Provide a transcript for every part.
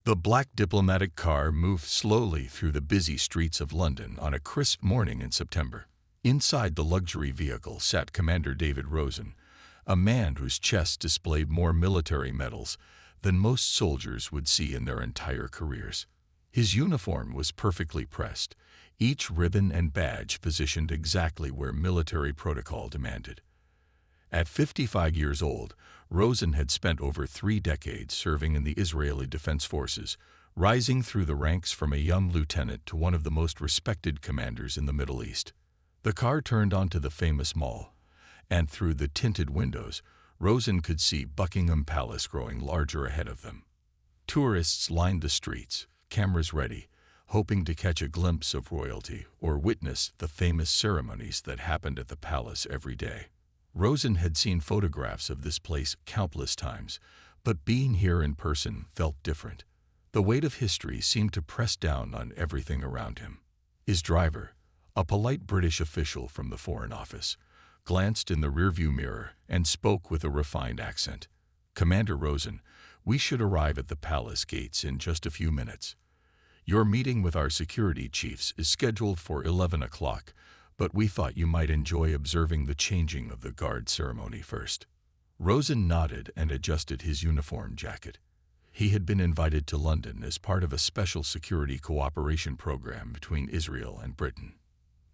The black diplomatic car moved slowly through the busy streets of London on a crisp morning in September. Inside the luxury vehicle sat Commander David Rosen, a man whose chest displayed more military medals than most soldiers would see in their entire careers. His uniform was perfectly pressed, each ribbon and badge positioned exactly where military protocol demanded. At 55 years old, Rosen had spent over 3 decades serving in the Israeli Defense Forces, rising through the ranks from a young lieutenant to one of the most respected commanders in the Middle East. The car turned onto the famous Mall, and through the tinted windows, Rosen could see Buckingham Palace growing larger ahead of them. Tourists lined the streets, cameras ready, hoping to catch a glimpse of royalty or witness the famous ceremonies that happened at the palace every day. Rosen had seen photographs of this place countless times, but being here in person felt different. The weight of history seemed to press down on everything around him. His driver, a polite British official from the Foreign Office, glanced in the rearview mirror and spoke with a refined accent. "Commander Rosen, we should arrive at the palace gates in just a few minutes. Your meeting with our security chiefs is scheduled for 11 o'clock, but we thought you might enjoy observing the changing of the guard ceremony first." Rosen nodded and adjusted his uniform jacket. He had been invited to London as part of a special security cooperation program between Israel and Britain.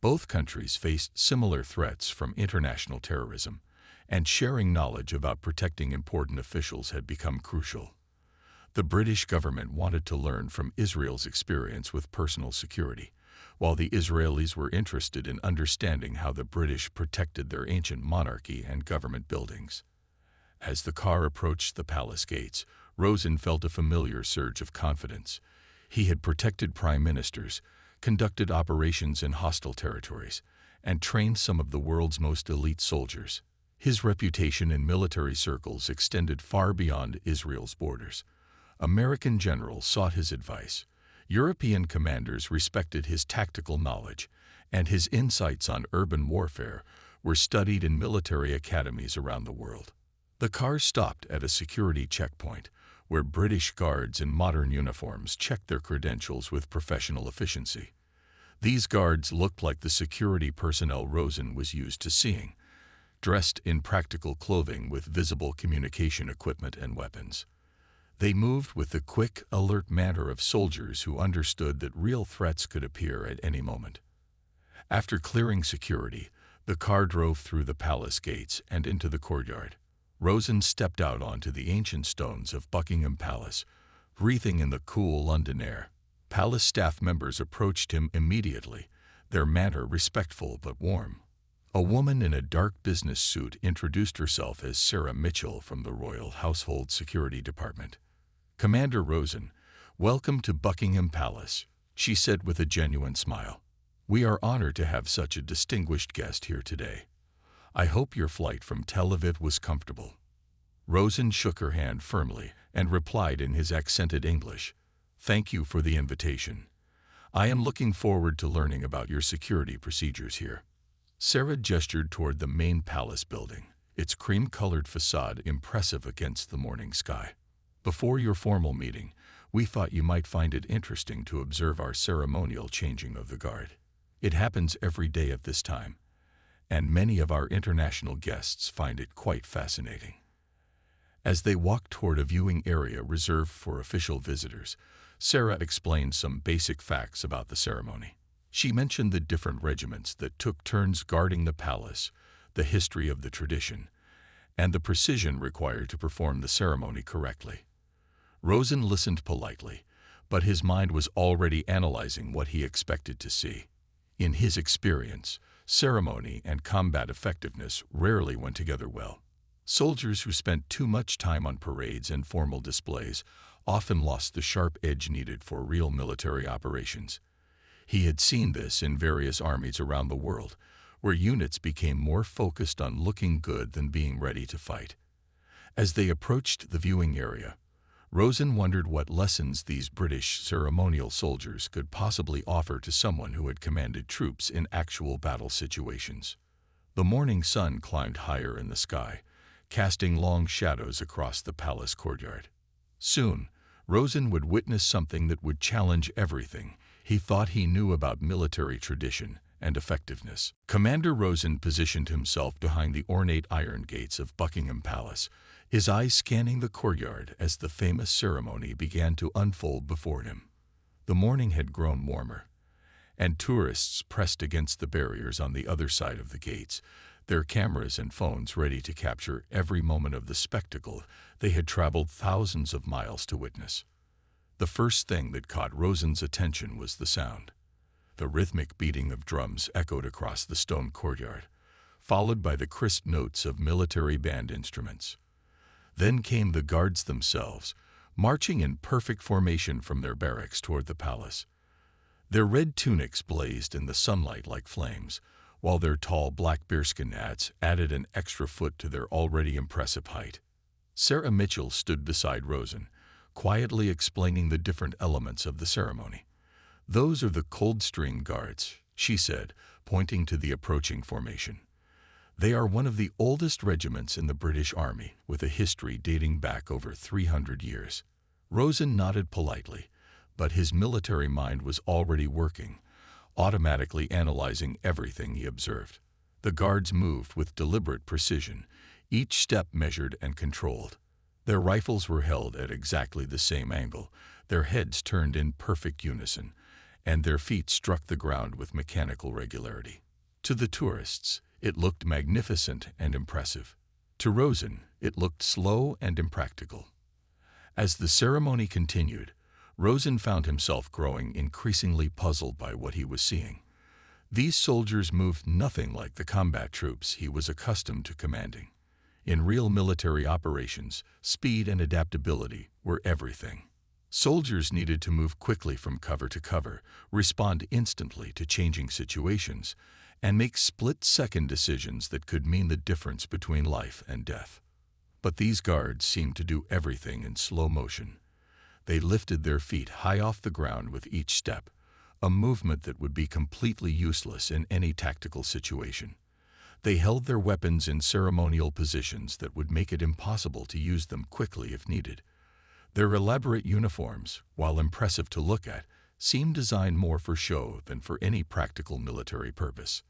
Both countries faced similar threats from international terrorism, and sharing knowledge about protecting important officials had become crucial. The British government wanted to learn from Israel's experience with personal security, while the Israelis were interested in understanding how the British protected their ancient monarchy and government buildings. As the car approached the palace gates, Rosen felt a familiar surge of confidence. He had protected prime ministers, conducted operations in hostile territories, and trained some of the world's most elite soldiers. His reputation in military circles extended far beyond Israel's borders. American generals sought his advice. European commanders respected his tactical knowledge, and his insights on urban warfare were studied in military academies around the world. The car stopped at a security checkpoint, where British guards in modern uniforms checked their credentials with professional efficiency. These guards looked like the security personnel Rosen was used to seeing, dressed in practical clothing with visible communication equipment and weapons. They moved with the quick, alert manner of soldiers who understood that real threats could appear at any moment. After clearing security, the car drove through the palace gates and into the courtyard. Rosen stepped out onto the ancient stones of Buckingham Palace, breathing in the cool London air. Palace staff members approached him immediately, their manner respectful but warm. A woman in a dark business suit introduced herself as Sarah Mitchell from the Royal Household Security Department. "Commander Rosen, welcome to Buckingham Palace," she said with a genuine smile. "We are honored to have such a distinguished guest here today. I hope your flight from Tel Aviv was comfortable." Rosen shook her hand firmly and replied in his accented English, "Thank you for the invitation. I am looking forward to learning about your security procedures here." Sarah gestured toward the main palace building, its cream-colored facade impressive against the morning sky. "Before your formal meeting, we thought you might find it interesting to observe our ceremonial changing of the guard. It happens every day at this time, and many of our international guests find it quite fascinating." As they walked toward a viewing area reserved for official visitors, Sarah explained some basic facts about the ceremony. She mentioned the different regiments that took turns guarding the palace, the history of the tradition, and the precision required to perform the ceremony correctly. Rosen listened politely, but his mind was already analyzing what he expected to see. In his experience, ceremony and combat effectiveness rarely went together well. Soldiers who spent too much time on parades and formal displays often lost the sharp edge needed for real military operations. He had seen this in various armies around the world, where units became more focused on looking good than being ready to fight. As they approached the viewing area, Rosen wondered what lessons these British ceremonial soldiers could possibly offer to someone who had commanded troops in actual battle situations. The morning sun climbed higher in the sky, casting long shadows across the palace courtyard. Soon, Rosen would witness something that would challenge everything he thought he knew about military tradition and effectiveness. Commander Rosen positioned himself behind the ornate iron gates of Buckingham Palace, his eyes scanning the courtyard as the famous ceremony began to unfold before him. The morning had grown warmer, and tourists pressed against the barriers on the other side of the gates, their cameras and phones ready to capture every moment of the spectacle they had traveled thousands of miles to witness. The first thing that caught Rosen's attention was the sound. The rhythmic beating of drums echoed across the stone courtyard, followed by the crisp notes of military band instruments. Then came the guards themselves, marching in perfect formation from their barracks toward the palace. Their red tunics blazed in the sunlight like flames, while their tall black bearskin hats added an extra foot to their already impressive height. Sarah Mitchell stood beside Rosen, quietly explaining the different elements of the ceremony. "Those are the Coldstream Guards," she said, pointing to the approaching formation. "They are one of the oldest regiments in the British Army, with a history dating back over 300 years. Rosen nodded politely, but his military mind was already working, automatically analyzing everything he observed. The guards moved with deliberate precision, each step measured and controlled. Their rifles were held at exactly the same angle, their heads turned in perfect unison, and their feet struck the ground with mechanical regularity. To the tourists, it looked magnificent and impressive. To Rosen, it looked slow and impractical. As the ceremony continued, Rosen found himself growing increasingly puzzled by what he was seeing. These soldiers moved nothing like the combat troops he was accustomed to commanding. In real military operations, speed and adaptability were everything. Soldiers needed to move quickly from cover to cover, respond instantly to changing situations, and make split-second decisions that could mean the difference between life and death. But these guards seemed to do everything in slow motion. They lifted their feet high off the ground with each step, a movement that would be completely useless in any tactical situation. They held their weapons in ceremonial positions that would make it impossible to use them quickly if needed. Their elaborate uniforms, while impressive to look at, seemed designed more for show than for any practical military purpose.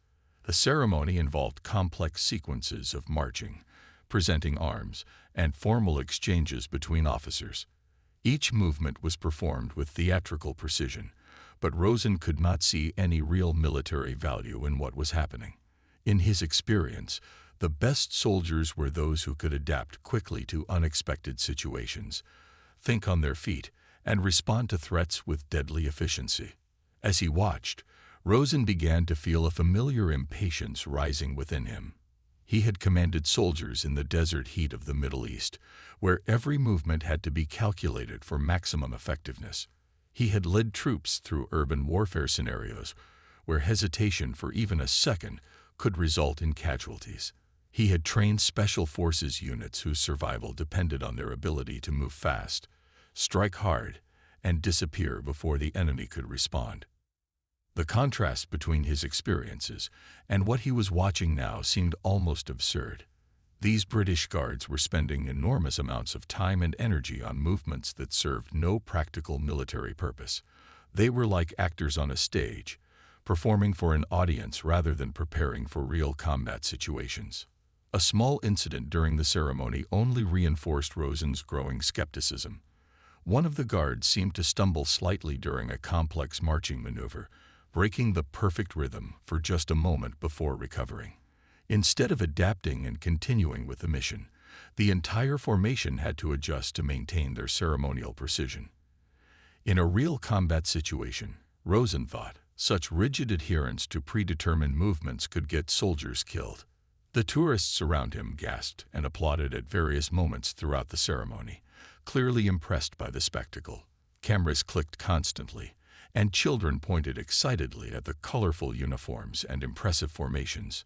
The ceremony involved complex sequences of marching, presenting arms, and formal exchanges between officers. Each movement was performed with theatrical precision, but Rosen could not see any real military value in what was happening. In his experience, the best soldiers were those who could adapt quickly to unexpected situations, think on their feet, and respond to threats with deadly efficiency. As he watched, Rosen began to feel a familiar impatience rising within him. He had commanded soldiers in the desert heat of the Middle East, where every movement had to be calculated for maximum effectiveness. He had led troops through urban warfare scenarios, where hesitation for even a second could result in casualties. He had trained special forces units whose survival depended on their ability to move fast, strike hard, and disappear before the enemy could respond. The contrast between his experiences and what he was watching now seemed almost absurd. These British guards were spending enormous amounts of time and energy on movements that served no practical military purpose. They were like actors on a stage, performing for an audience rather than preparing for real combat situations. A small incident during the ceremony only reinforced Rosen's growing skepticism. One of the guards seemed to stumble slightly during a complex marching maneuver, breaking the perfect rhythm for just a moment before recovering. Instead of adapting and continuing with the mission, the entire formation had to adjust to maintain their ceremonial precision. In a real combat situation, Rosen thought, such rigid adherence to predetermined movements could get soldiers killed. The tourists around him gasped and applauded at various moments throughout the ceremony, clearly impressed by the spectacle. Cameras clicked constantly, and children pointed excitedly at the colorful uniforms and impressive formations.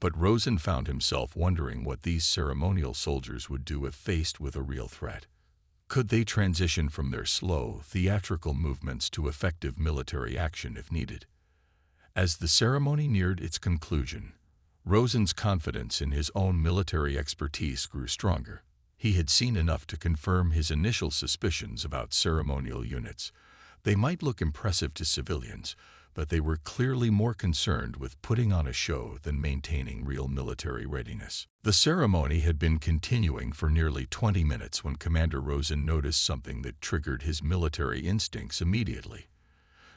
But Rosen found himself wondering what these ceremonial soldiers would do if faced with a real threat. Could they transition from their slow, theatrical movements to effective military action if needed? As the ceremony neared its conclusion, Rosen's confidence in his own military expertise grew stronger. He had seen enough to confirm his initial suspicions about ceremonial units. They might look impressive to civilians, but they were clearly more concerned with putting on a show than maintaining real military readiness. The ceremony had been continuing for nearly 20 minutes when Commander Rosen noticed something that triggered his military instincts immediately.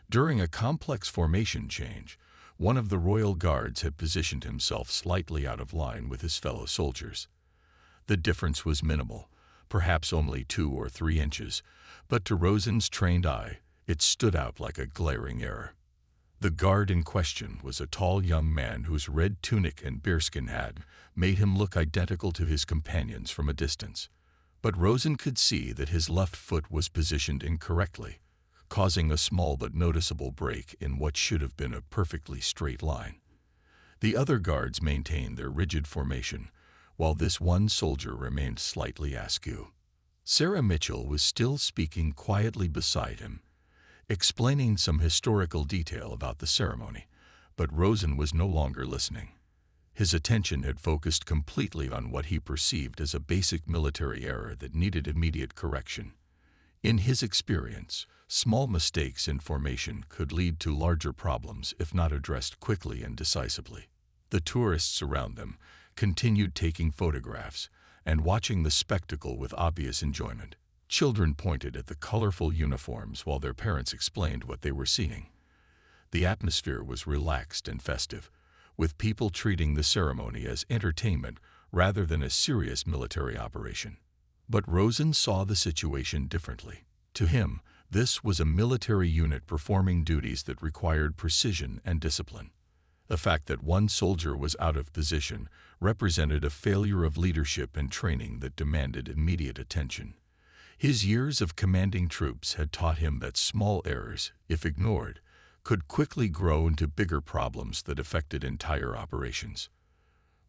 During a complex formation change, one of the royal guards had positioned himself slightly out of line with his fellow soldiers. The difference was minimal, perhaps only 2 or 3 inches, but to Rosen's trained eye, it stood out like a glaring error. The guard in question was a tall young man whose red tunic and bearskin hat made him look identical to his companions from a distance. But Rosen could see that his left foot was positioned incorrectly, causing a small but noticeable break in what should have been a perfectly straight line. The other guards maintained their rigid formation, while this one soldier remained slightly askew. Sarah Mitchell was still speaking quietly beside him, explaining some historical detail about the ceremony, but Rosen was no longer listening. His attention had focused completely on what he perceived as a basic military error that needed immediate correction. In his experience, small mistakes in formation could lead to larger problems if not addressed quickly and decisively. The tourists around them continued taking photographs and watching the spectacle with obvious enjoyment. Children pointed at the colorful uniforms while their parents explained what they were seeing. The atmosphere was relaxed and festive, with people treating the ceremony as entertainment rather than a serious military operation. But Rosen saw the situation differently. To him, this was a military unit performing duties that required precision and discipline. The fact that one soldier was out of position represented a failure of leadership and training that demanded immediate attention. His years of commanding troops had taught him that small errors, if ignored, could quickly grow into bigger problems that affected entire operations.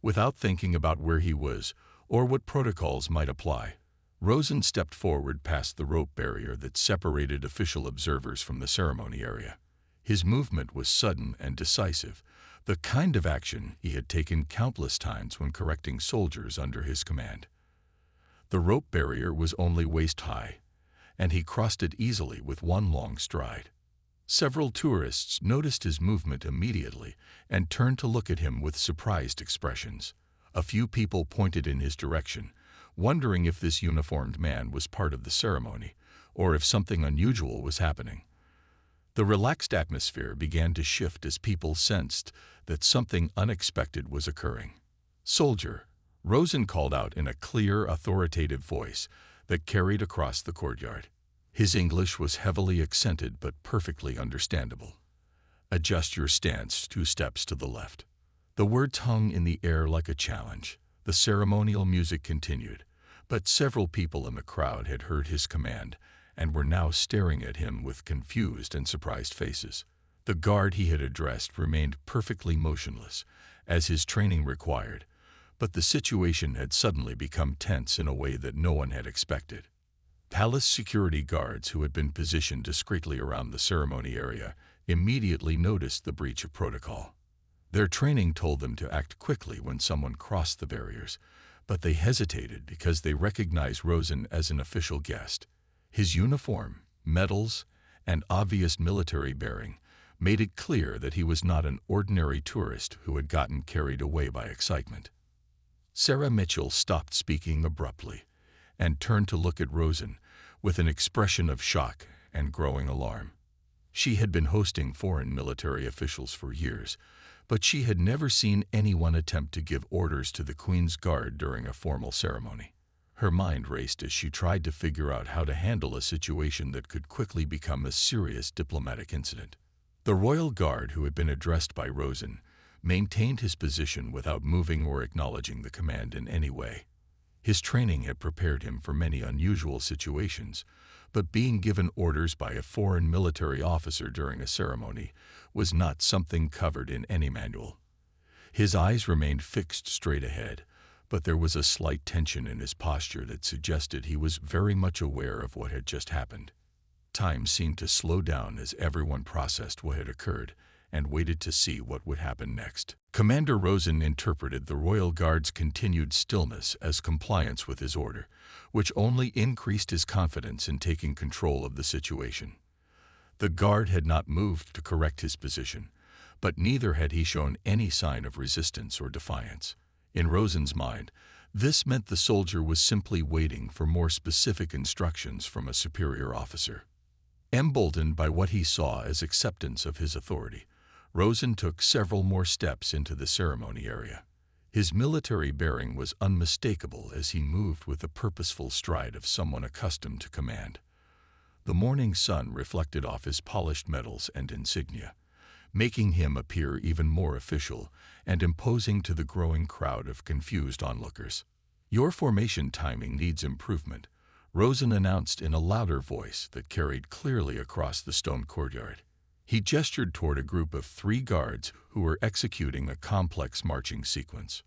Without thinking about where he was or what protocols might apply, Rosen stepped forward past the rope barrier that separated official observers from the ceremony area. His movement was sudden and decisive, the kind of action he had taken countless times when correcting soldiers under his command. The rope barrier was only waist-high, and he crossed it easily with one long stride. Several tourists noticed his movement immediately and turned to look at him with surprised expressions. A few people pointed in his direction, wondering if this uniformed man was part of the ceremony or if something unusual was happening. The relaxed atmosphere began to shift as people sensed that something unexpected was occurring. "Soldier," Rosen called out in a clear, authoritative voice that carried across the courtyard. His English was heavily accented but perfectly understandable. "Adjust your stance 2 steps to the left." The words hung in the air like a challenge. The ceremonial music continued, but several people in the crowd had heard his command and were now staring at him with confused and surprised faces. The guard he had addressed remained perfectly motionless, as his training required, but the situation had suddenly become tense in a way that no one had expected. Palace security guards who had been positioned discreetly around the ceremony area immediately noticed the breach of protocol. Their training told them to act quickly when someone crossed the barriers, but they hesitated because they recognized Rosen as an official guest. His uniform, medals, and obvious military bearing made it clear that he was not an ordinary tourist who had gotten carried away by excitement. Sarah Mitchell stopped speaking abruptly and turned to look at Rosen with an expression of shock and growing alarm. She had been hosting foreign military officials for years, but she had never seen anyone attempt to give orders to the Queen's Guard during a formal ceremony. Her mind raced as she tried to figure out how to handle a situation that could quickly become a serious diplomatic incident. The Royal Guard, who had been addressed by Rosen, maintained his position without moving or acknowledging the command in any way. His training had prepared him for many unusual situations, but being given orders by a foreign military officer during a ceremony was not something covered in any manual. His eyes remained fixed straight ahead, but there was a slight tension in his posture that suggested he was very much aware of what had just happened. Time seemed to slow down as everyone processed what had occurred, and waited to see what would happen next. Commander Rosen interpreted the Royal Guard's continued stillness as compliance with his order, which only increased his confidence in taking control of the situation. The guard had not moved to correct his position, but neither had he shown any sign of resistance or defiance. In Rosen's mind, this meant the soldier was simply waiting for more specific instructions from a superior officer. Emboldened by what he saw as acceptance of his authority, Rosen took several more steps into the ceremony area. His military bearing was unmistakable as he moved with the purposeful stride of someone accustomed to command. The morning sun reflected off his polished medals and insignia, making him appear even more official and imposing to the growing crowd of confused onlookers. "Your formation timing needs improvement," Rosen announced in a louder voice that carried clearly across the stone courtyard. He gestured toward a group of 3 guards who were executing a complex marching sequence.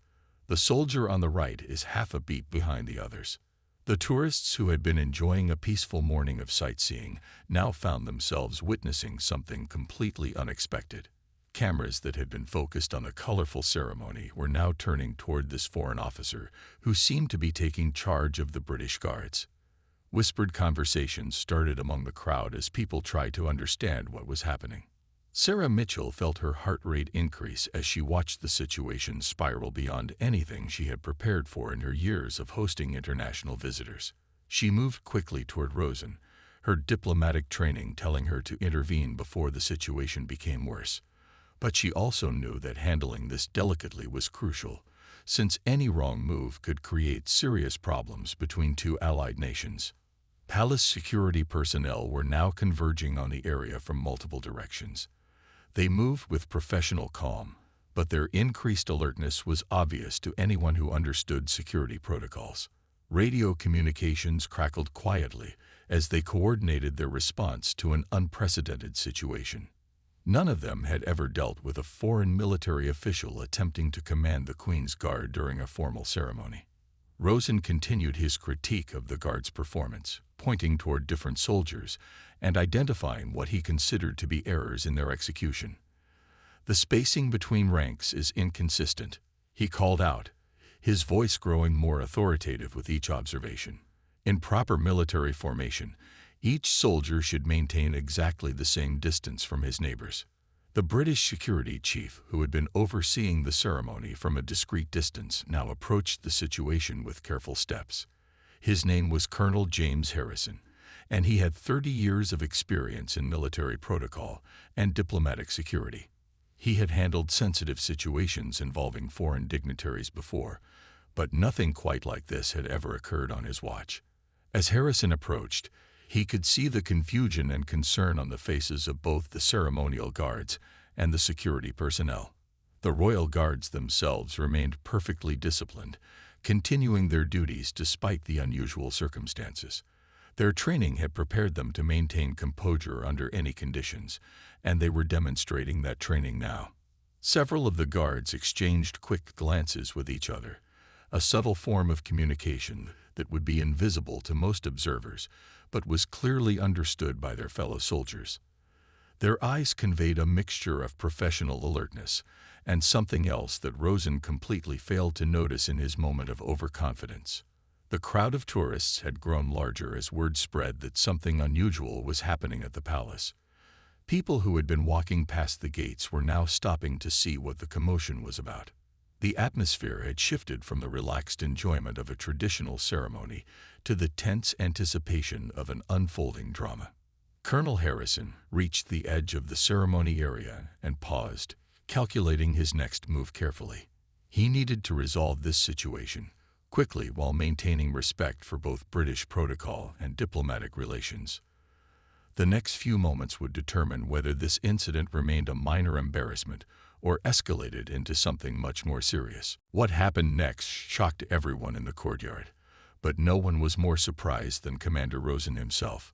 The soldier on the right is half a beat behind the others. The tourists who had been enjoying a peaceful morning of sightseeing now found themselves witnessing something completely unexpected. Cameras that had been focused on the colorful ceremony were now turning toward this foreign officer who seemed to be taking charge of the British Guards. Whispered conversations started among the crowd as people tried to understand what was happening. Sarah Mitchell felt her heart rate increase as she watched the situation spiral beyond anything she had prepared for in her years of hosting international visitors. She moved quickly toward Rosen, her diplomatic training telling her to intervene before the situation became worse. But she also knew that handling this delicately was crucial, since any wrong move could create serious problems between 2 allied nations. Palace security personnel were now converging on the area from multiple directions. They moved with professional calm, but their increased alertness was obvious to anyone who understood security protocols. Radio communications crackled quietly as they coordinated their response to an unprecedented situation. None of them had ever dealt with a foreign military official attempting to command the Queen's Guard during a formal ceremony. Rosen continued his critique of the Guard's performance, pointing toward different soldiers and identifying what he considered to be errors in their execution. "The spacing between ranks is inconsistent," he called out, his voice growing more authoritative with each observation. "In proper military formation, each soldier should maintain exactly the same distance from his neighbors." The British security chief, who had been overseeing the ceremony from a discreet distance, now approached the situation with careful steps. His name was Colonel James Harrison, and he had 30 years of experience in military protocol and diplomatic security. He had handled sensitive situations involving foreign dignitaries before, but nothing quite like this had ever occurred on his watch. As Harrison approached, he could see the confusion and concern on the faces of both the ceremonial guards and the security personnel. The Royal Guards themselves remained perfectly disciplined, continuing their duties despite the unusual circumstances. Their training had prepared them to maintain composure under any conditions, and they were demonstrating that training now. Several of the guards exchanged quick glances with each other, a subtle form of communication that would be invisible to most observers, but was clearly understood by their fellow soldiers. Their eyes conveyed a mixture of professional alertness and something else that Rosen completely failed to notice in his moment of overconfidence. The crowd of tourists had grown larger as word spread that something unusual was happening at the palace. People who had been walking past the gates were now stopping to see what the commotion was about. The atmosphere had shifted from the relaxed enjoyment of a traditional ceremony to the tense anticipation of an unfolding drama. Colonel Harrison reached the edge of the ceremony area and paused, calculating his next move carefully. He needed to resolve this situation quickly while maintaining respect for both British protocol and diplomatic relations. The next few moments would determine whether this incident remained a minor embarrassment or escalated into something much more serious. What happened next shocked everyone in the courtyard, but no one was more surprised than Commander Rosen himself.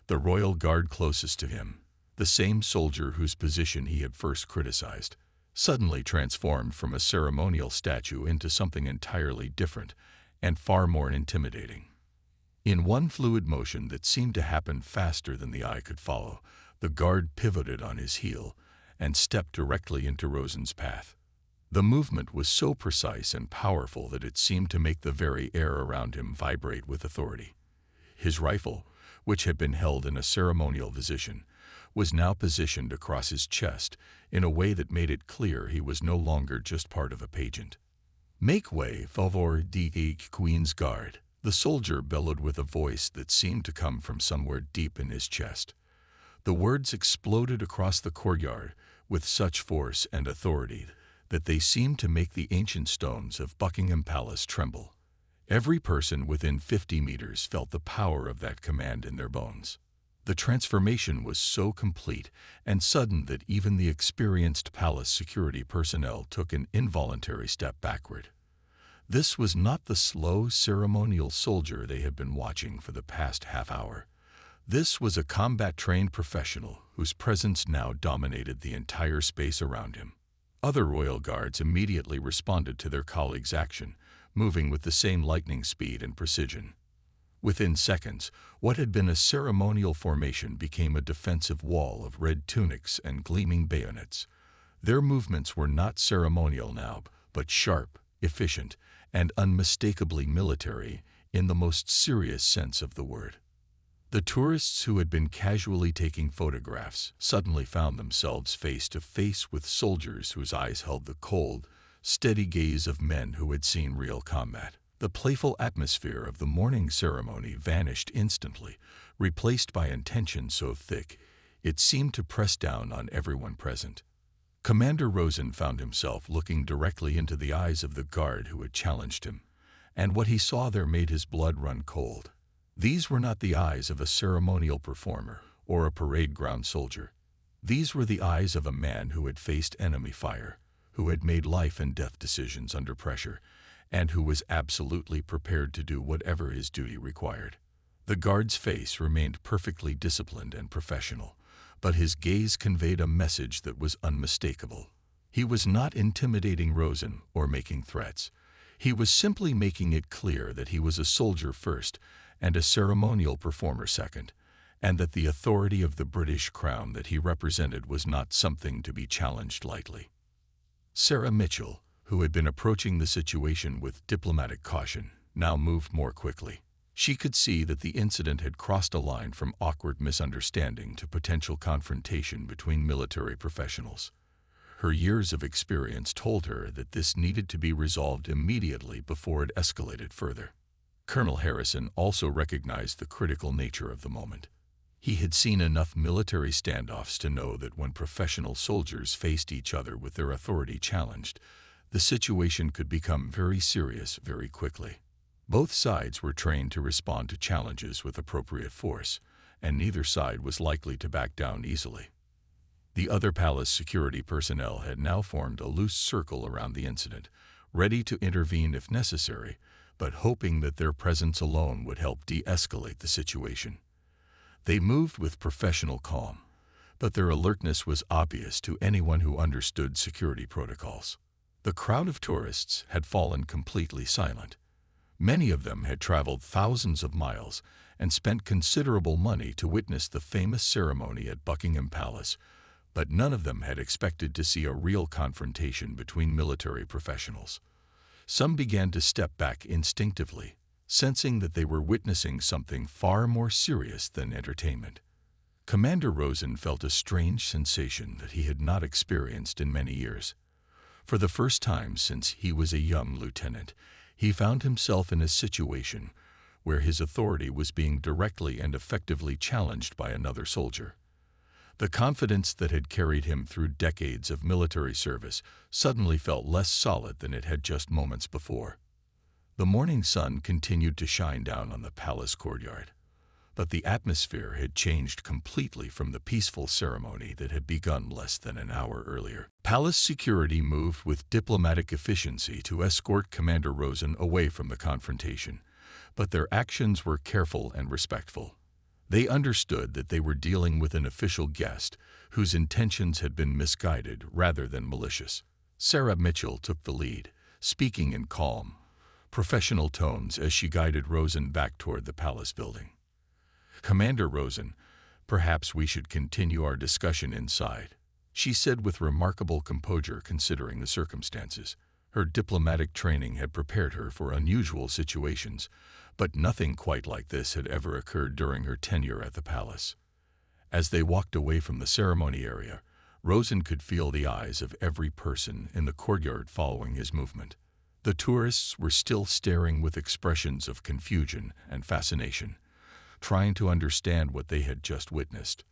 The Royal Guard closest to him, the same soldier whose position he had first criticized, suddenly transformed from a ceremonial statue into something entirely different and far more intimidating. In one fluid motion that seemed to happen faster than the eye could follow, the guard pivoted on his heel and stepped directly into Rosen's path. The movement was so precise and powerful that it seemed to make the very air around him vibrate with authority. His rifle, which had been held in a ceremonial position, was now positioned across his chest in a way that made it clear he was no longer just part of a pageant. "Make way, favor de Queen's Guard," the soldier bellowed with a voice that seemed to come from somewhere deep in his chest. The words exploded across the courtyard with such force and authority that they seemed to make the ancient stones of Buckingham Palace tremble. Every person within 50 meters felt the power of that command in their bones. The transformation was so complete and sudden that even the experienced palace security personnel took an involuntary step backward. This was not the slow, ceremonial soldier they had been watching for the past half hour. This was a combat-trained professional whose presence now dominated the entire space around him. Other royal guards immediately responded to their colleagues' action, moving with the same lightning speed and precision. Within seconds, what had been a ceremonial formation became a defensive wall of red tunics and gleaming bayonets. Their movements were not ceremonial now, but sharp, efficient, and unmistakably military in the most serious sense of the word. The tourists who had been casually taking photographs suddenly found themselves face to face with soldiers whose eyes held the cold, steady gaze of men who had seen real combat. The playful atmosphere of the morning ceremony vanished instantly, replaced by a tension so thick it seemed to press down on everyone present. Commander Rosen found himself looking directly into the eyes of the guard who had challenged him, and what he saw there made his blood run cold. These were not the eyes of a ceremonial performer or a parade ground soldier. These were the eyes of a man who had faced enemy fire, who had made life and death decisions under pressure, and who was absolutely prepared to do whatever his duty required. The guard's face remained perfectly disciplined and professional, but his gaze conveyed a message that was unmistakable. He was not intimidating Rosen or making threats. He was simply making it clear that he was a soldier first and a ceremonial performer second, and that the authority of the British crown that he represented was not something to be challenged lightly. Sarah Mitchell, who had been approaching the situation with diplomatic caution, now moved more quickly. She could see that the incident had crossed a line from awkward misunderstanding to potential confrontation between military professionals. Her years of experience told her that this needed to be resolved immediately before it escalated further. Colonel Harrison also recognized the critical nature of the moment. He had seen enough military standoffs to know that when professional soldiers faced each other with their authority challenged, the situation could become very serious very quickly. Both sides were trained to respond to challenges with appropriate force, and neither side was likely to back down easily. The other palace security personnel had now formed a loose circle around the incident, ready to intervene if necessary, but hoping that their presence alone would help de-escalate the situation. They moved with professional calm, but their alertness was obvious to anyone who understood security protocols. The crowd of tourists had fallen completely silent. Many of them had traveled thousands of miles and spent considerable money to witness the famous ceremony at Buckingham Palace, but none of them had expected to see a real confrontation between military professionals. Some began to step back instinctively, sensing that they were witnessing something far more serious than entertainment. Commander Rosen felt a strange sensation that he had not experienced in many years. For the first time since he was a young lieutenant, he found himself in a situation where his authority was being directly and effectively challenged by another soldier. The confidence that had carried him through decades of military service suddenly felt less solid than it had just moments before. The morning sun continued to shine down on the palace courtyard, but the atmosphere had changed completely from the peaceful ceremony that had begun less than an hour earlier. Palace security moved with diplomatic efficiency to escort Commander Rosen away from the confrontation, but their actions were careful and respectful. They understood that they were dealing with an official guest whose intentions had been misguided rather than malicious. Sarah Mitchell took the lead, speaking in calm, professional tones as she guided Rosen back toward the palace building. "Commander Rosen, perhaps we should continue our discussion inside," she said with remarkable composure considering the circumstances. Her diplomatic training had prepared her for unusual situations, but nothing quite like this had ever occurred during her tenure at the palace. As they walked away from the ceremony area, Rosen could feel the eyes of every person in the courtyard following his movement. The tourists were still staring with expressions of confusion and fascination, trying to understand what they had just witnessed.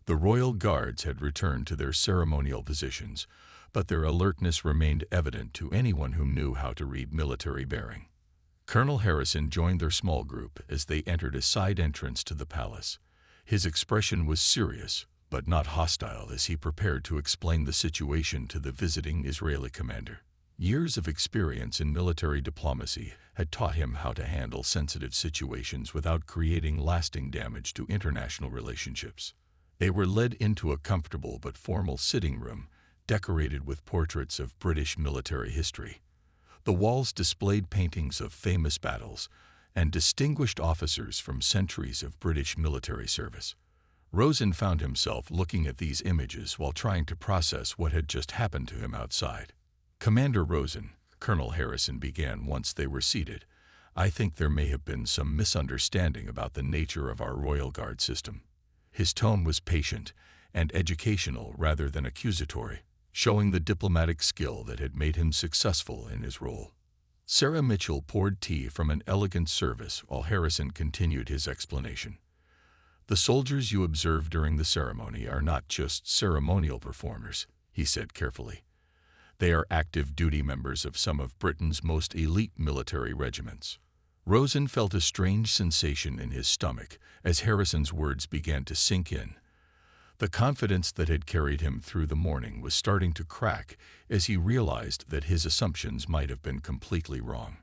The royal guards had returned to their ceremonial positions, but their alertness remained evident to anyone who knew how to read military bearing. Colonel Harrison joined their small group as they entered a side entrance to the palace. His expression was serious, but not hostile, as he prepared to explain the situation to the visiting Israeli commander. Years of experience in military diplomacy had taught him how to handle sensitive situations without creating lasting damage to international relationships. They were led into a comfortable but formal sitting room, decorated with portraits of British military history. The walls displayed paintings of famous battles and distinguished officers from centuries of British military service. Rosen found himself looking at these images while trying to process what had just happened to him outside. "Commander Rosen," Colonel Harrison began once they were seated, "I think there may have been some misunderstanding about the nature of our Royal Guard system." His tone was patient and educational rather than accusatory, showing the diplomatic skill that had made him successful in his role. Sarah Mitchell poured tea from an elegant service while Harrison continued his explanation. "The soldiers you observed during the ceremony are not just ceremonial performers," he said carefully. "They are active duty members of some of Britain's most elite military regiments." Rosen felt a strange sensation in his stomach as Harrison's words began to sink in. The confidence that had carried him through the morning was starting to crack as he realized that his assumptions might have been completely wrong.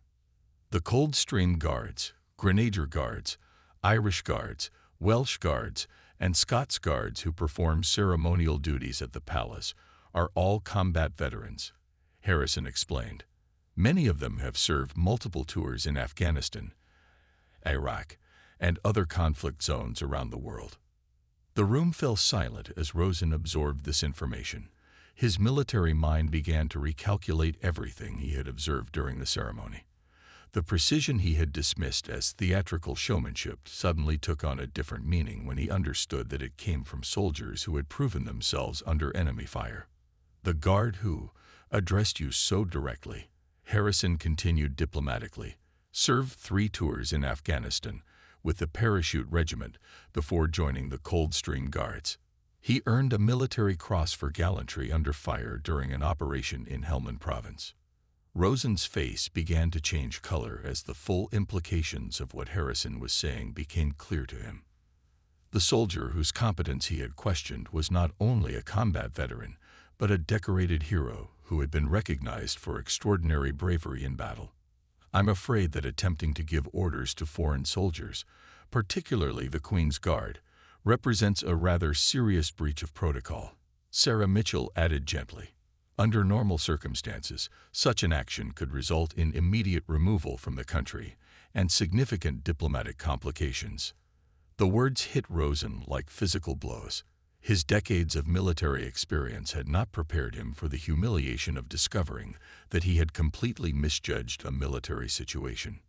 The Coldstream Guards, Grenadier Guards, Irish Guards, Welsh Guards, and Scots Guards who perform ceremonial duties at the palace are all combat veterans, Harrison explained. Many of them have served multiple tours in Afghanistan, Iraq, and other conflict zones around the world. The room fell silent as Rosen absorbed this information. His military mind began to recalculate everything he had observed during the ceremony. The precision he had dismissed as theatrical showmanship suddenly took on a different meaning when he understood that it came from soldiers who had proven themselves under enemy fire. "The guard who addressed you so directly," Harrison continued diplomatically, "served 3 tours in Afghanistan with the Parachute Regiment before joining the Coldstream Guards. He earned a military cross for gallantry under fire during an operation in Helmand Province." Rosen's face began to change color as the full implications of what Harrison was saying became clear to him. The soldier whose competence he had questioned was not only a combat veteran, but a decorated hero who had been recognized for extraordinary bravery in battle. "I'm afraid that attempting to give orders to foreign soldiers, particularly the Queen's Guard, represents a rather serious breach of protocol," Sarah Mitchell added gently. "Under normal circumstances, such an action could result in immediate removal from the country and significant diplomatic complications." The words hit Rosen like physical blows. His decades of military experience had not prepared him for the humiliation of discovering that he had completely misjudged a military situation.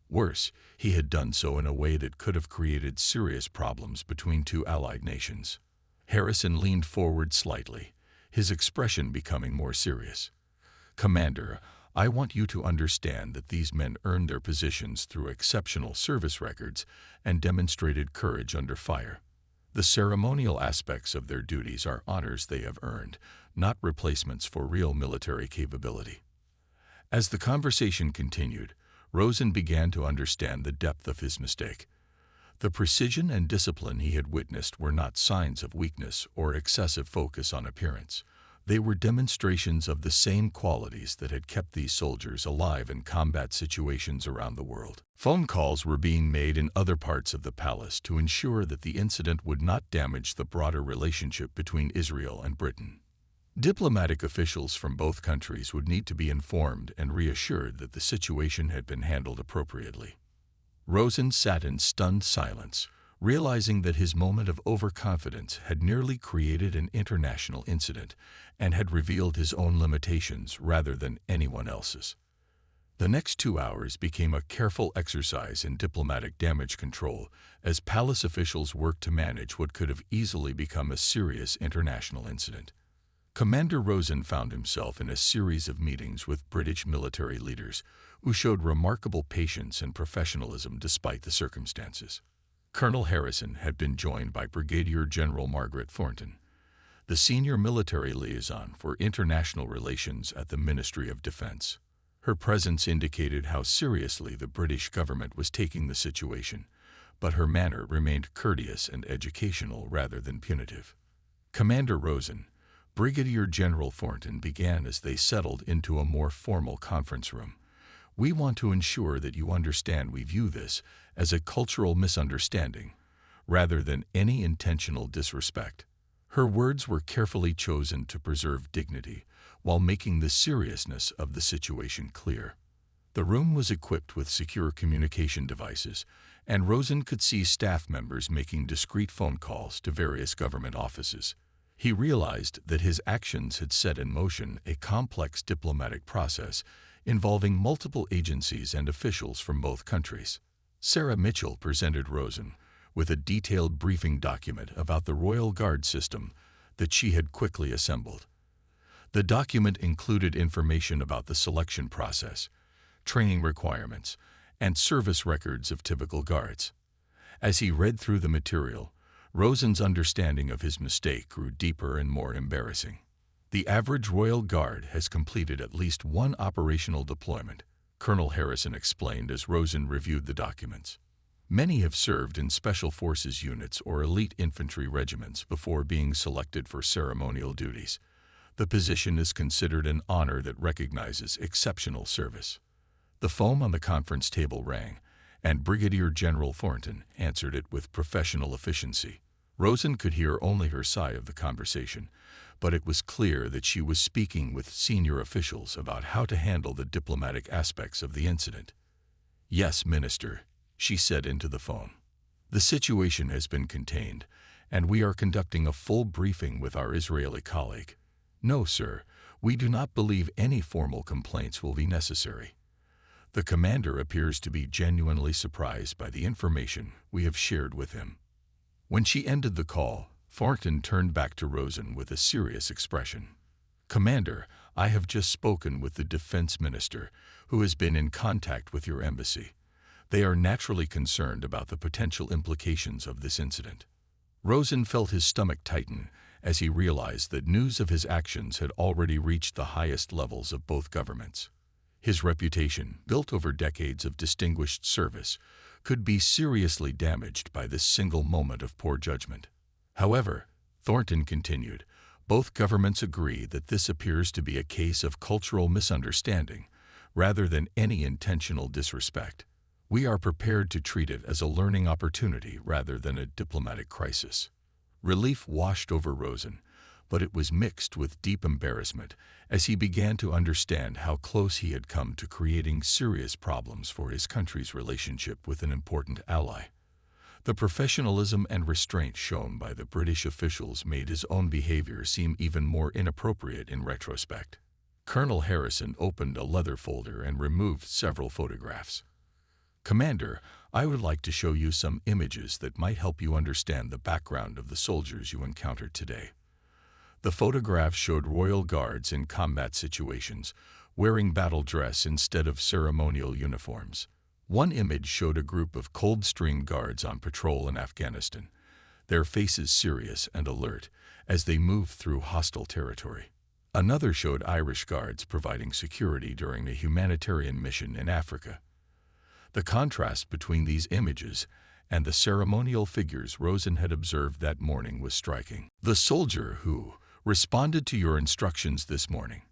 Worse, he had done so in a way that could have created serious problems between 2 allied nations. Harrison leaned forward slightly, his expression becoming more serious. "Commander, I want you to understand that these men earned their positions through exceptional service records and demonstrated courage under fire. The ceremonial aspects of their duties are honors they have earned, not replacements for real military capability." As the conversation continued, Rosen began to understand the depth of his mistake. The precision and discipline he had witnessed were not signs of weakness or excessive focus on appearance. They were demonstrations of the same qualities that had kept these soldiers alive in combat situations around the world. Phone calls were being made in other parts of the palace to ensure that the incident would not damage the broader relationship between Israel and Britain. Diplomatic officials from both countries would need to be informed and reassured that the situation had been handled appropriately. Rosen sat in stunned silence, realizing that his moment of overconfidence had nearly created an international incident and had revealed his own limitations rather than anyone else's. The next 2 hours became a careful exercise in diplomatic damage control as palace officials worked to manage what could have easily become a serious international incident. Commander Rosen found himself in a series of meetings with British military leaders who showed remarkable patience and professionalism despite the circumstances. Colonel Harrison had been joined by Brigadier General Margaret Thornton, the senior military liaison for international relations at the Ministry of Defense. Her presence indicated how seriously the British government was taking the situation, but her manner remained courteous and educational rather than punitive. Commander Rosen, Brigadier General Thornton began as they settled into a more formal conference room. We want to ensure that you understand we view this as a cultural misunderstanding, rather than any intentional disrespect. Her words were carefully chosen to preserve dignity, while making the seriousness of the situation clear. The room was equipped with secure communication devices, and Rosen could see staff members making discreet phone calls to various government offices. He realized that his actions had set in motion a complex diplomatic process involving multiple agencies and officials from both countries. Sarah Mitchell presented Rosen with a detailed briefing document about the Royal Guard system that she had quickly assembled. The document included information about the selection process, training requirements, and service records of typical guards. As he read through the material, Rosen's understanding of his mistake grew deeper and more embarrassing. The average Royal Guard has completed at least one operational deployment, Colonel Harrison explained as Rosen reviewed the documents. Many have served in special forces units or elite infantry regiments before being selected for ceremonial duties. The position is considered an honor that recognizes exceptional service. The phone on the conference table rang, and Brigadier General Thornton answered it with professional efficiency. Rosen could hear only her sigh of the conversation, but it was clear that she was speaking with senior officials about how to handle the diplomatic aspects of the incident. "Yes, Minister," she said into the phone. "The situation has been contained, and we are conducting a full briefing with our Israeli colleague. No, sir, we do not believe any formal complaints will be necessary." The commander appears to be genuinely surprised by the information we have shared with him. When she ended the call, Thornton turned back to Rosen with a serious expression. "Commander, I have just spoken with the defense minister, who has been in contact with your embassy. They are naturally concerned about the potential implications of this incident." Rosen felt his stomach tighten as he realized that news of his actions had already reached the highest levels of both governments. His reputation, built over decades of distinguished service, could be seriously damaged by this single moment of poor judgment. However, Thornton continued, both governments agree that this appears to be a case of cultural misunderstanding, rather than any intentional disrespect. We are prepared to treat it as a learning opportunity rather than a diplomatic crisis. Relief washed over Rosen, but it was mixed with deep embarrassment as he began to understand how close he had come to creating serious problems for his country's relationship with an important ally. The professionalism and restraint shown by the British officials made his own behavior seem even more inappropriate in retrospect. Colonel Harrison opened a leather folder and removed several photographs. "Commander, I would like to show you some images that might help you understand the background of the soldiers you encountered today." The photographs showed Royal Guards in combat situations, wearing battle dress instead of ceremonial uniforms. One image showed a group of Coldstream Guards on patrol in Afghanistan, their faces serious and alert as they moved through hostile territory. Another showed Irish Guards providing security during a humanitarian mission in Africa. The contrast between these images and the ceremonial figures Rosen had observed that morning was striking. "The soldier who responded to your instructions this morning,"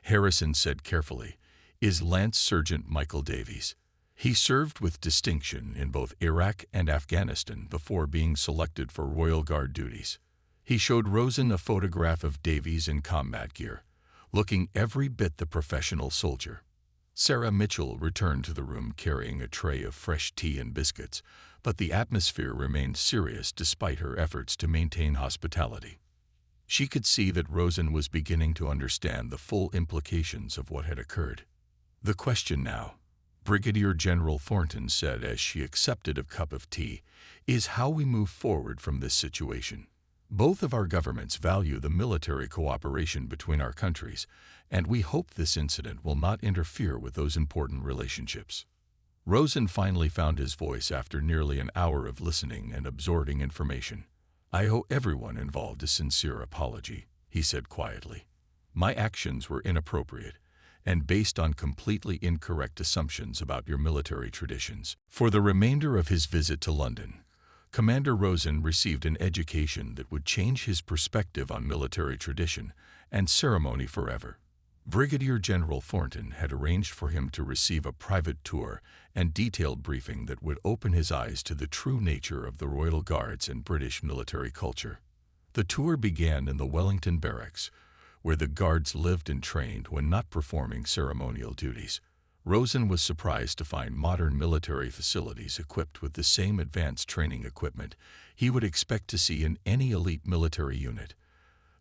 Harrison said carefully, "is Lance Sergeant Michael Davies. He served with distinction in both Iraq and Afghanistan before being selected for Royal Guard duties." He showed Rosen a photograph of Davies in combat gear, looking every bit the professional soldier. Sarah Mitchell returned to the room carrying a tray of fresh tea and biscuits, but the atmosphere remained serious despite her efforts to maintain hospitality. She could see that Rosen was beginning to understand the full implications of what had occurred. "The question now," Brigadier General Thornton said as she accepted a cup of tea, "is how we move forward from this situation. Both of our governments value the military cooperation between our countries, and we hope this incident will not interfere with those important relationships." Rosen finally found his voice after nearly an hour of listening and absorbing information. "I owe everyone involved a sincere apology," he said quietly. "My actions were inappropriate and based on completely incorrect assumptions about your military traditions." For the remainder of his visit to London, Commander Rosen received an education that would change his perspective on military tradition and ceremony forever. Brigadier General Thornton had arranged for him to receive a private tour and detailed briefing that would open his eyes to the true nature of the Royal Guards and British military culture. The tour began in the Wellington Barracks, where the guards lived and trained when not performing ceremonial duties. Rosen was surprised to find modern military facilities equipped with the same advanced training equipment he would expect to see in any elite military unit.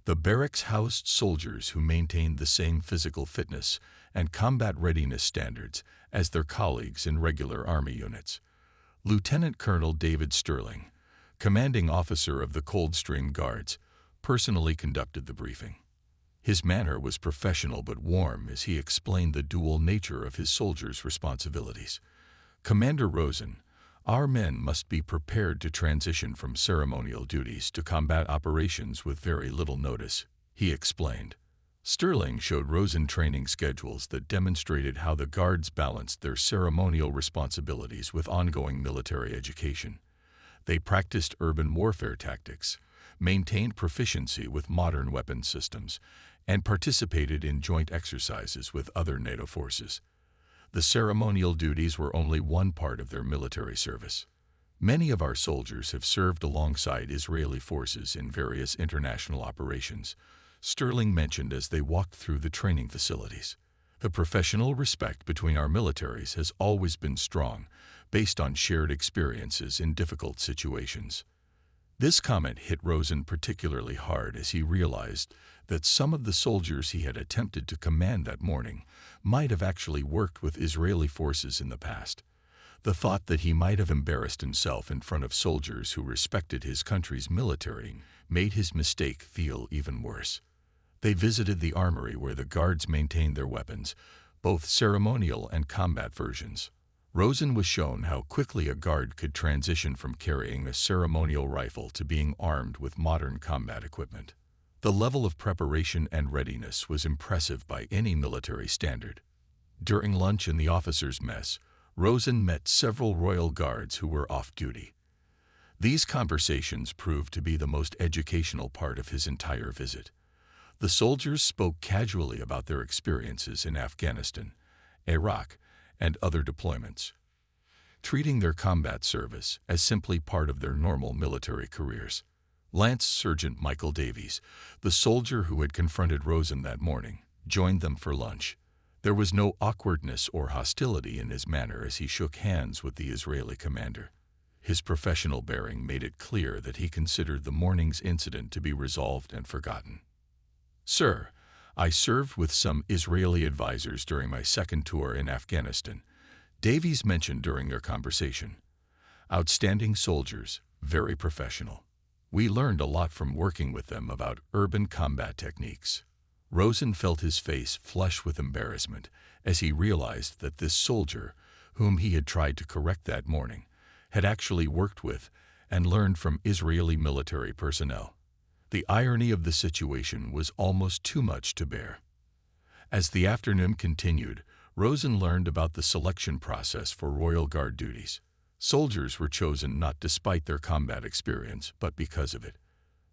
The barracks housed soldiers who maintained the same physical fitness and combat readiness standards as their colleagues in regular Army units. Lieutenant Colonel David Sterling, commanding officer of the Coldstream Guards, personally conducted the briefing. His manner was professional but warm as he explained the dual nature of his soldiers' responsibilities. "Commander Rosen, our men must be prepared to transition from ceremonial duties to combat operations with very little notice," he explained. Sterling showed Rosen training schedules that demonstrated how the guards balanced their ceremonial responsibilities with ongoing military education. They practiced urban warfare tactics, maintained proficiency with modern weapon systems, and participated in joint exercises with other NATO forces. The ceremonial duties were only one part of their military service. "Many of our soldiers have served alongside Israeli forces in various international operations," Sterling mentioned as they walked through the training facilities. "The professional respect between our militaries has always been strong, based on shared experiences in difficult situations." This comment hit Rosen particularly hard as he realized that some of the soldiers he had attempted to command that morning might have actually worked with Israeli forces in the past. The thought that he might have embarrassed himself in front of soldiers who respected his country's military made his mistake feel even worse. They visited the armory where the guards maintained their weapons, both ceremonial and combat versions. Rosen was shown how quickly a guard could transition from carrying a ceremonial rifle to being armed with modern combat equipment. The level of preparation and readiness was impressive by any military standard. During lunch in the officers' mess, Rosen met several Royal Guards who were off duty. These conversations proved to be the most educational part of his entire visit. The soldiers spoke casually about their experiences in Afghanistan, Iraq, and other deployments, treating their combat service as simply part of their normal military careers. Lance Sergeant Michael Davies, the soldier who had confronted Rosen that morning, joined them for lunch. There was no awkwardness or hostility in his manner as he shook hands with the Israeli commander. His professional bearing made it clear that he considered the morning's incident to be resolved and forgotten. "Sir, I served with some Israeli advisors during my second tour in Afghanistan," Davies mentioned during their conversation. "Outstanding soldiers, very professional. We learned a lot from working with them about urban combat techniques." Rosen felt his face flush with embarrassment as he realized that this soldier, whom he had tried to correct that morning, had actually worked with and learned from Israeli military personnel. The irony of the situation was almost too much to bear. As the afternoon continued, Rosen learned about the selection process for Royal Guard duties. Soldiers were chosen not despite their combat experience, but because of it.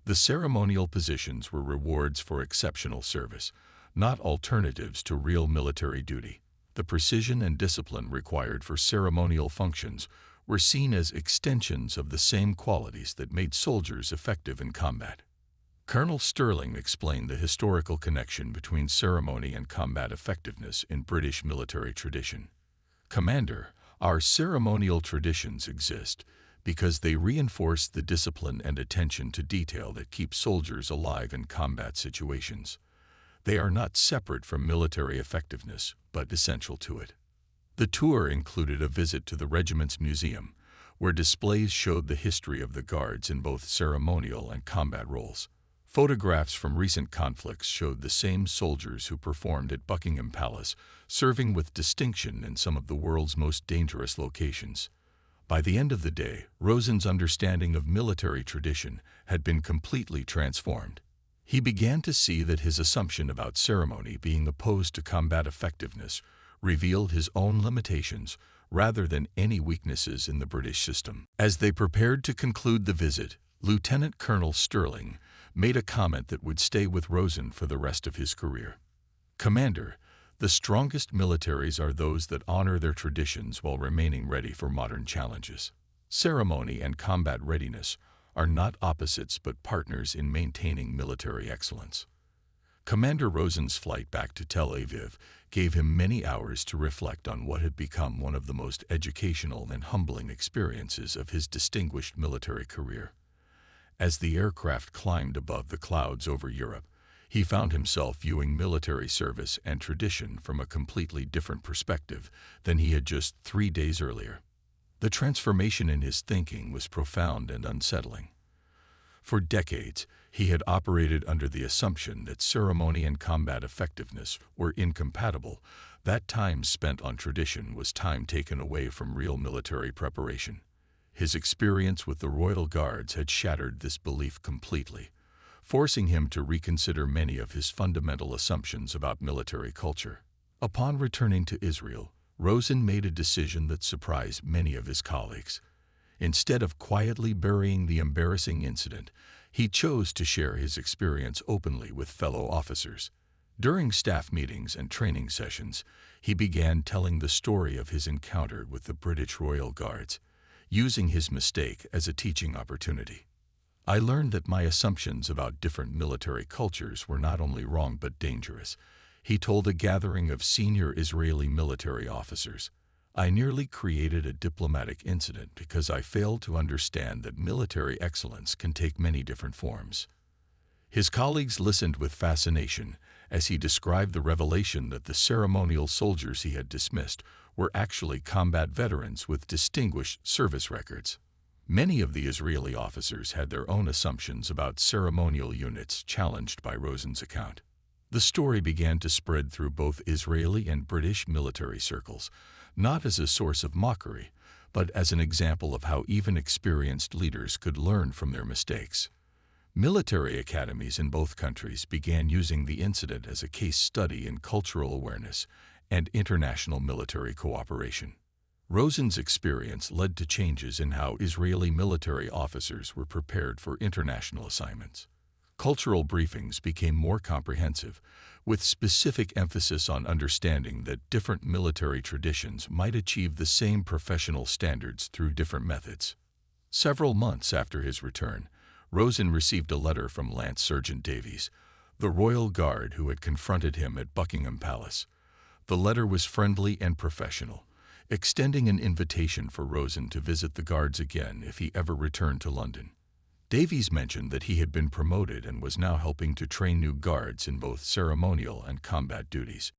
The ceremonial positions were rewards for exceptional service, not alternatives to real military duty. The precision and discipline required for ceremonial functions were seen as extensions of the same qualities that made soldiers effective in combat. Colonel Sterling explained the historical connection between ceremony and combat effectiveness in British military tradition. "Commander, our ceremonial traditions exist because they reinforce the discipline and attention to detail that keep soldiers alive in combat situations. They are not separate from military effectiveness, but essential to it. The tour included a visit to the regiment's museum, where displays showed the history of the Guards in both ceremonial and combat roles. Photographs from recent conflicts showed the same soldiers who performed at Buckingham Palace, serving with distinction in some of the world's most dangerous locations. By the end of the day, Rosen's understanding of military tradition had been completely transformed. He began to see that his assumption about ceremony being opposed to combat effectiveness revealed his own limitations rather than any weaknesses in the British system. As they prepared to conclude the visit, Lieutenant Colonel Sterling made a comment that would stay with Rosen for the rest of his career. "Commander, the strongest militaries are those that honor their traditions while remaining ready for modern challenges. Ceremony and combat readiness are not opposites but partners in maintaining military excellence." Commander Rosen's flight back to Tel Aviv gave him many hours to reflect on what had become one of the most educational and humbling experiences of his distinguished military career. As the aircraft climbed above the clouds over Europe, he found himself viewing military service and tradition from a completely different perspective than he had just 3 days earlier. The transformation in his thinking was profound and unsettling. For decades, he had operated under the assumption that ceremony and combat effectiveness were incompatible. That time spent on tradition was time taken away from real military preparation. His experience with the Royal Guards had shattered this belief completely, forcing him to reconsider many of his fundamental assumptions about military culture. Upon returning to Israel, Rosen made a decision that surprised many of his colleagues. Instead of quietly burying the embarrassing incident, he chose to share his experience openly with fellow officers. During staff meetings and training sessions, he began telling the story of his encounter with the British Royal Guards, using his mistake as a teaching opportunity. "I learned that my assumptions about different military cultures were not only wrong but dangerous," he told a gathering of senior Israeli military officers. "I nearly created a diplomatic incident because I failed to understand that military excellence can take many different forms." His colleagues listened with fascination as he described the revelation that the ceremonial soldiers he had dismissed were actually combat veterans with distinguished service records. Many of the Israeli officers had their own assumptions about ceremonial units challenged by Rosen's account. The story began to spread through both Israeli and British military circles, not as a source of mockery, but as an example of how even experienced leaders could learn from their mistakes. Military academies in both countries began using the incident as a case study in cultural awareness and international military cooperation. Rosen's experience led to changes in how Israeli military officers were prepared for international assignments. Cultural briefings became more comprehensive, with specific emphasis on understanding that different military traditions might achieve the same professional standards through different methods. Several months after his return, Rosen received a letter from Lance Sergeant Davies, the Royal Guard who had confronted him at Buckingham Palace. The letter was friendly and professional, extending an invitation for Rosen to visit the Guards again if he ever returned to London. Davies mentioned that he had been promoted and was now helping to train new Guards in both ceremonial and combat duties.